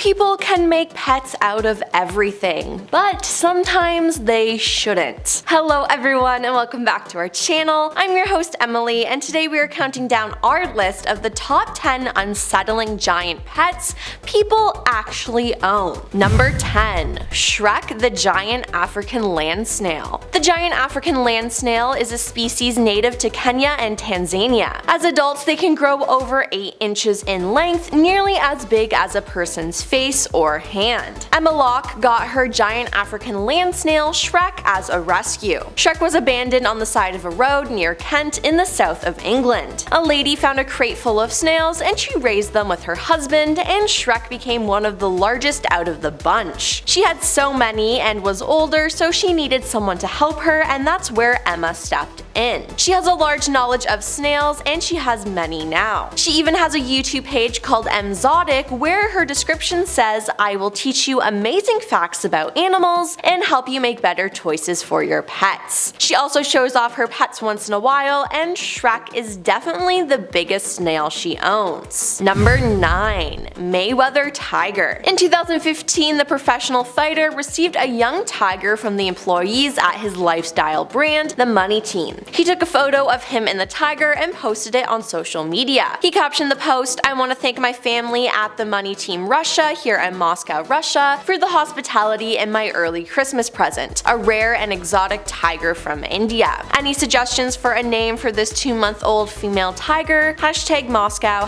People can make pets out of everything, but sometimes they shouldn't. Hello everyone and welcome back to our channel. I'm your host Emily, and today we are counting down our list of the top 10 unsettling giant pets people actually own. Number 10. Shrek the giant African land snail. The giant African land snail is a species native to Kenya and Tanzania. As adults, they can grow over 8 inches in length, nearly as big as a person's face or hand. Emma Locke got her giant African land snail Shrek as a rescue. Shrek was abandoned on the side of a road near Kent in the south of England. A lady found a crate full of snails and she raised them with her husband, and Shrek became one of the largest out of the bunch. She had so many and was older, so she needed someone to help her, and that's where Emma stepped in. She has a large knowledge of snails and she has many now. She even has a YouTube page called Mzotic where her description says, "I will teach you amazing facts about animals and help you make better choices for your pets." She also shows off her pets once in a while, and Shrek is definitely the biggest snail she owns. Number 9. Mayweather Tiger. In 2015, the professional fighter received a young tiger from the employees at his lifestyle brand, The Money Team. He took a photo of him and the tiger and posted it on social media. He captioned the post, "I want to thank my family at The Money Team Russia here in Moscow, Russia for the hospitality and my early Christmas present, a rare and exotic tiger from India. Any suggestions for a name for this 2-month-old female tiger? #Moscow,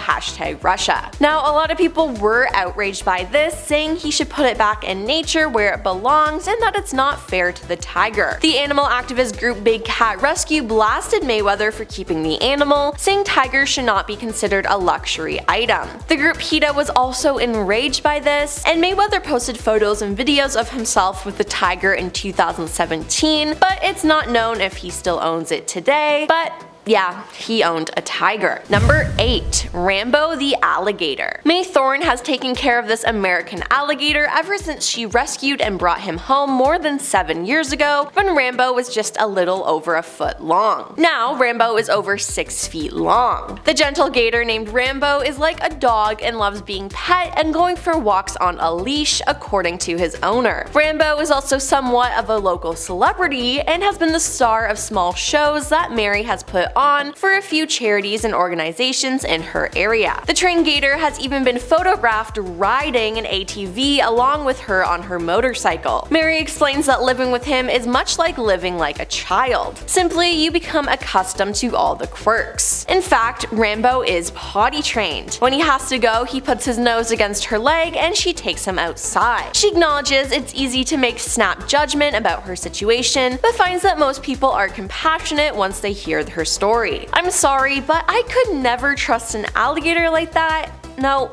#Russia." Now, a lot of people were outraged by this, saying he should put it back in nature where it belongs and that it's not fair to the tiger. The animal activist group Big Cat Rescue blasted Mayweather for keeping the animal, saying tigers should not be considered a luxury item. The group PETA was also enraged by this, and Mayweather posted photos and videos of himself with the tiger in 2017, but it's not known if he still owns it today, but yeah, he owned a tiger. Number 8. Rambo the Alligator. May Thorne has taken care of this American alligator ever since she rescued and brought him home more than 7 years ago, when Rambo was just a little over a foot long. Now, Rambo is over 6 feet long. The gentle gator named Rambo is like a dog and loves being pet and going for walks on a leash, according to his owner. Rambo is also somewhat of a local celebrity and has been the star of small shows that Mary has put on for a few charities and organizations in her area. The trained gator has even been photographed riding an ATV along with her on her motorcycle. Mary explains that living with him is much like living like a child. Simply, you become accustomed to all the quirks. In fact, Rambo is potty trained. When he has to go, he puts his nose against her leg and she takes him outside. She acknowledges it's easy to make snap judgment about her situation, but finds that most people are compassionate once they hear her story. "I'm sorry, but I could never trust an alligator like that. No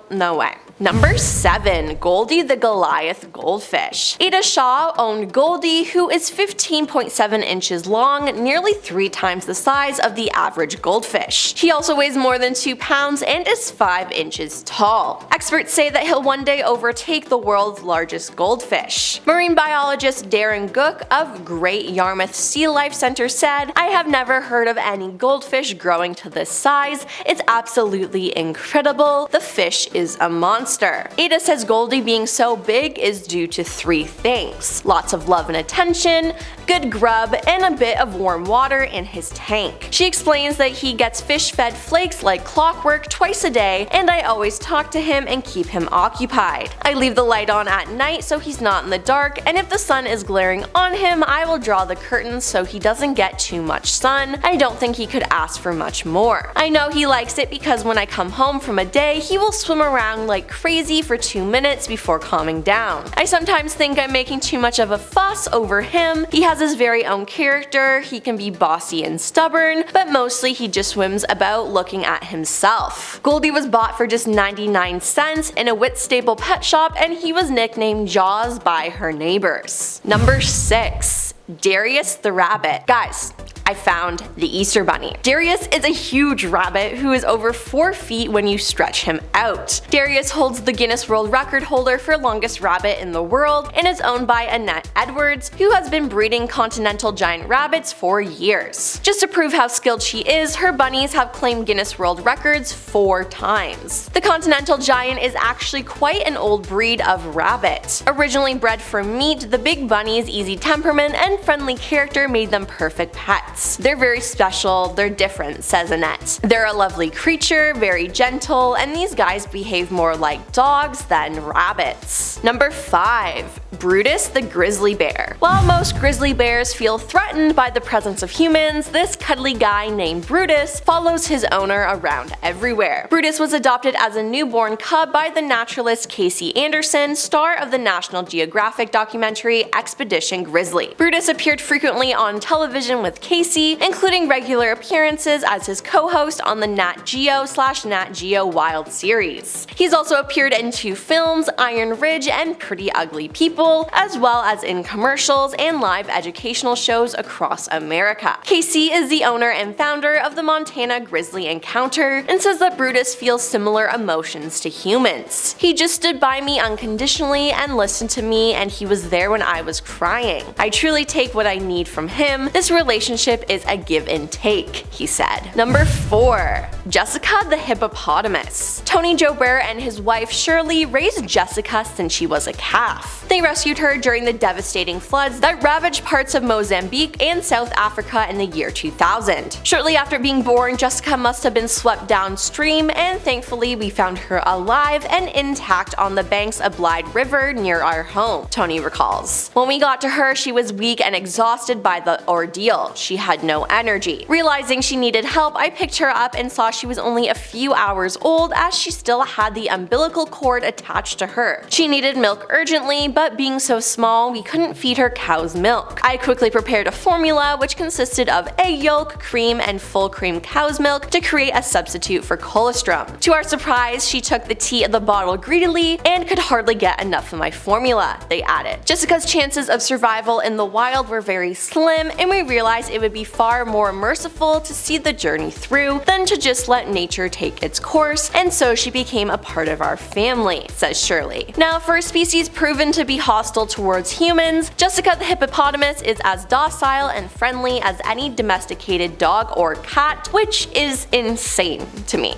way." Number 7. Goldie the Goliath goldfish. Ada Shaw owned Goldie, who is 15.7 inches long, nearly 3 times the size of the average goldfish. He also weighs more than 2 pounds and is 5 inches tall. Experts say that he'll one day overtake the world's largest goldfish. Marine biologist Darren Gook of Great Yarmouth Sea Life Center said, "I have never heard of any goldfish growing to this size. It's absolutely incredible. The fish is a monster." Ada says Goldie being so big is due to 3 things: lots of love and attention, good grub, and a bit of warm water in his tank. She explains that he gets fish-fed flakes like clockwork twice a day, and I always talk to him and keep him occupied. I leave the light on at night so he's not in the dark, and if the sun is glaring on him, I will draw the curtains so he doesn't get too much sun. I don't think he could ask for much more. I know he likes it because when I come home from a day, he will swim around like crazy for 2 minutes before calming down. I sometimes think I'm making too much of a fuss over him. He has his very own character, he can be bossy and stubborn, but mostly he just swims about looking at himself." Goldie was bought for just 99 cents in a Whitstable pet shop, and he was nicknamed Jaws by her neighbors. Number 6. Darius the Rabbit. Guys, I found the Easter Bunny. Darius is a huge rabbit who is over 4 feet when you stretch him out. Darius holds the Guinness World Record holder for longest rabbit in the world and is owned by Annette Edwards, who has been breeding continental giant rabbits for years. Just to prove how skilled she is, her bunnies have claimed Guinness World Records 4 times. The continental giant is actually quite an old breed of rabbit. Originally bred for meat, the big bunny's easy temperament and friendly character made them perfect pets. They're very special, they're different, says Annette. They're a lovely creature, very gentle, and these guys behave more like dogs than rabbits. Number 5. Brutus the grizzly bear. While most grizzly bears feel threatened by the presence of humans, this cuddly guy named Brutus follows his owner around everywhere. Brutus was adopted as a newborn cub by the naturalist Casey Anderson, star of the National Geographic documentary Expedition Grizzly. Brutus appeared frequently on television with Casey, including regular appearances as his co-host on the Nat Geo/Nat Geo Wild series. He's also appeared in 2 films, Iron Ridge and Pretty Ugly People, as well as in commercials and live educational shows across America. Casey is the owner and founder of the Montana Grizzly Encounter and says that Brutus feels similar emotions to humans. He just stood by me unconditionally and listened to me, and he was there when I was crying. I truly take what I need from him. This relationship is a give and take, he said. Number 4. Jessica the hippopotamus. Tony Joubert and his wife Shirley raised Jessica since she was a calf. They rescued her during the devastating floods that ravaged parts of Mozambique and South Africa in the year 2000. Shortly after being born, Jessica must have been swept downstream, and thankfully we found her alive and intact on the banks of Blythe River near our home, Tony recalls. When we got to her, she was weak and exhausted by the ordeal. She had no energy. Realizing she needed help, I picked her up and saw she was only a few hours old, as she still had the umbilical cord attached to her. She needed milk urgently, but being so small, we couldn't feed her cow's milk. I quickly prepared a formula which consisted of egg yolk, cream, and full cream cow's milk to create a substitute for colostrum. To our surprise, she took the tea of the bottle greedily and could hardly get enough of my formula, they added. Jessica's chances of survival in the wild were very slim, and we realized it would be far more merciful to see the journey through than to just let nature take its course, and so she became a part of our family, says Shirley. Now, for a species proven to be hostile towards humans, Jessica the hippopotamus is as docile and friendly as any domesticated dog or cat, which is insane to me.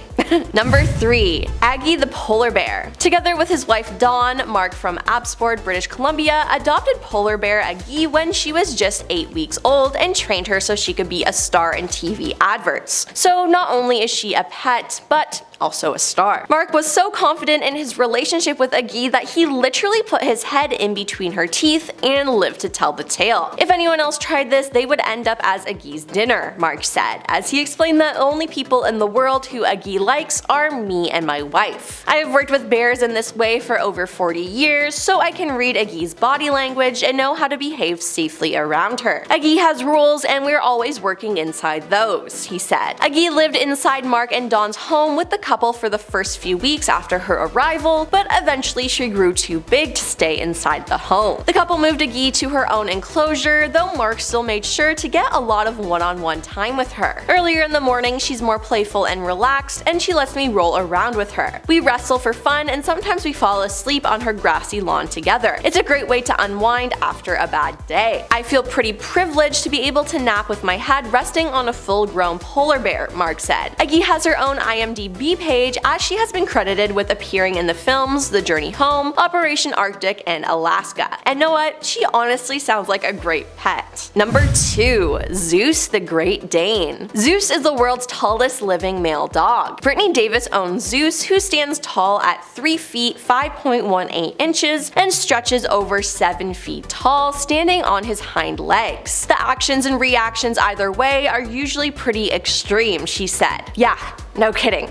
Number 3. Agee the polar bear. Together with his wife Dawn, Mark from Abbotsford, British Columbia adopted polar bear Agee when she was just 8 weeks old and trained her so she could be a star in TV adverts. So not only is she a pet, but also a star. Mark was so confident in his relationship with Agee that he literally put his head in between her teeth and lived to tell the tale. If anyone else tried this, they would end up as Agee's dinner, Mark said, as he explained that only people in the world who Agee likes are me and my wife. I have worked with bears in this way for over 40 years, so I can read Agee's body language and know how to behave safely around her. Agee has rules and we're always working inside those, he said. Agee lived inside Mark and Dawn's home with the couple for the first few weeks after her arrival, but eventually she grew too big to stay inside the home. The couple moved Agee to her own enclosure, though Mark still made sure to get a lot of one-on-one time with her. Earlier in the morning, she's more playful and relaxed, and she lets me roll around with her. We wrestle for fun, and sometimes we fall asleep on her grassy lawn together. It's a great way to unwind after a bad day. I feel pretty privileged to be able to nap with my head resting on a full-grown polar bear, Mark said. Agee has her own IMDb page, as she has been credited with appearing in the films The Journey Home, Operation Arctic, and Alaska. And know what? She honestly sounds like a great pet. Number 2. Zeus the Great Dane. Zeus is the world's tallest living male dog. Brittany Davis owns Zeus, who stands tall at 3 feet 5.18 inches and stretches over 7 feet tall, standing on his hind legs. The actions and reactions either way are usually pretty extreme, she said. Yeah, No kidding.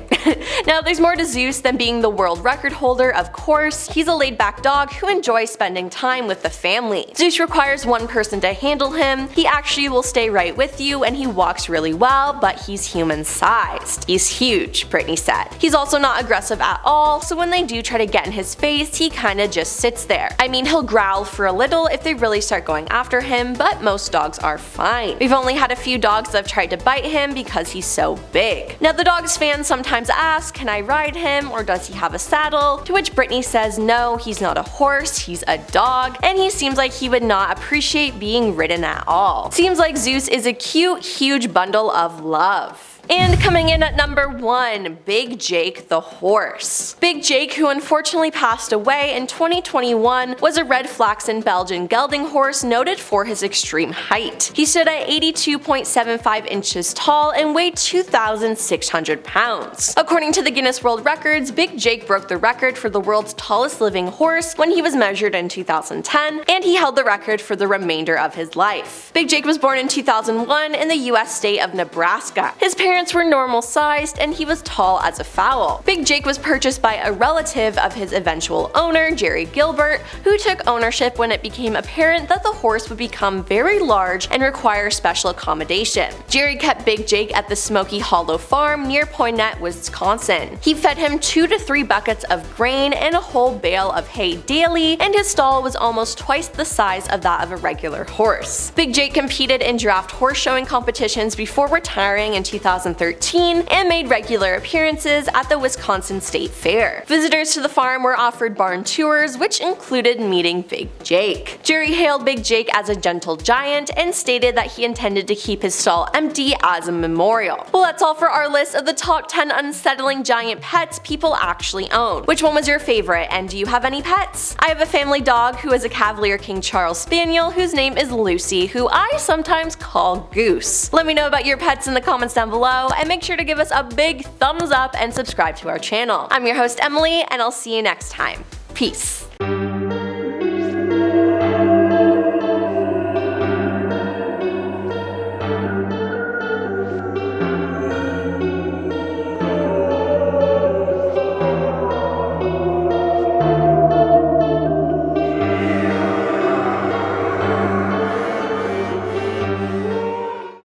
Now there's more to Zeus than being the world record holder, of course. He's a laid-back dog who enjoys spending time with the family. Zeus requires one person to handle him. He actually will stay right with you, and he walks really well, but he's human-sized. He's huge, Brittany said. He's also not aggressive at all, so when they do try to get in his face, he kinda just sits there. I mean, he'll growl for a little if they really start going after him, but most dogs are fine. We've only had a few dogs that have tried to bite him because he's so big. Now the dog's fans sometimes ask, can I ride him or does he have a saddle? To which Brittany says no, he's not a horse, he's a dog, and he seems like he would not appreciate being ridden at all. Seems like Zeus is a cute, huge bundle of love. And coming in at number 1, Big Jake the horse. Big Jake, who unfortunately passed away in 2021, was a red Flaxen Belgian gelding horse noted for his extreme height. He stood at 82.75 inches tall and weighed 2,600 pounds. According to the Guinness World Records, Big Jake broke the record for the world's tallest living horse when he was measured in 2010, and he held the record for the remainder of his life. Big Jake was born in 2001 in the US state of Nebraska. His parents were normal sized and he was tall as a fowl. Big Jake was purchased by a relative of his eventual owner, Jerry Gilbert, who took ownership when it became apparent that the horse would become very large and require special accommodation. Jerry kept Big Jake at the Smoky Hollow farm near Poinet, Wisconsin. He fed him 2 to 3 buckets of grain and a whole bale of hay daily, and his stall was almost twice the size of that of a regular horse. Big Jake competed in draft horse showing competitions before retiring in 2013 and made regular appearances at the Wisconsin State Fair. Visitors to the farm were offered barn tours, which included meeting Big Jake. Jerry hailed Big Jake as a gentle giant and stated that he intended to keep his stall empty as a memorial. Well, that's all for our list of the top 10 unsettling giant pets people actually own. Which one was your favorite, and do you have any pets? I have a family dog who is a Cavalier King Charles Spaniel whose name is Lucy, who I sometimes call Goose. Let me know about your pets in the comments down below, and make sure to give us a big thumbs up and subscribe to our channel. I'm your host Emily, and I'll see you next time. Peace.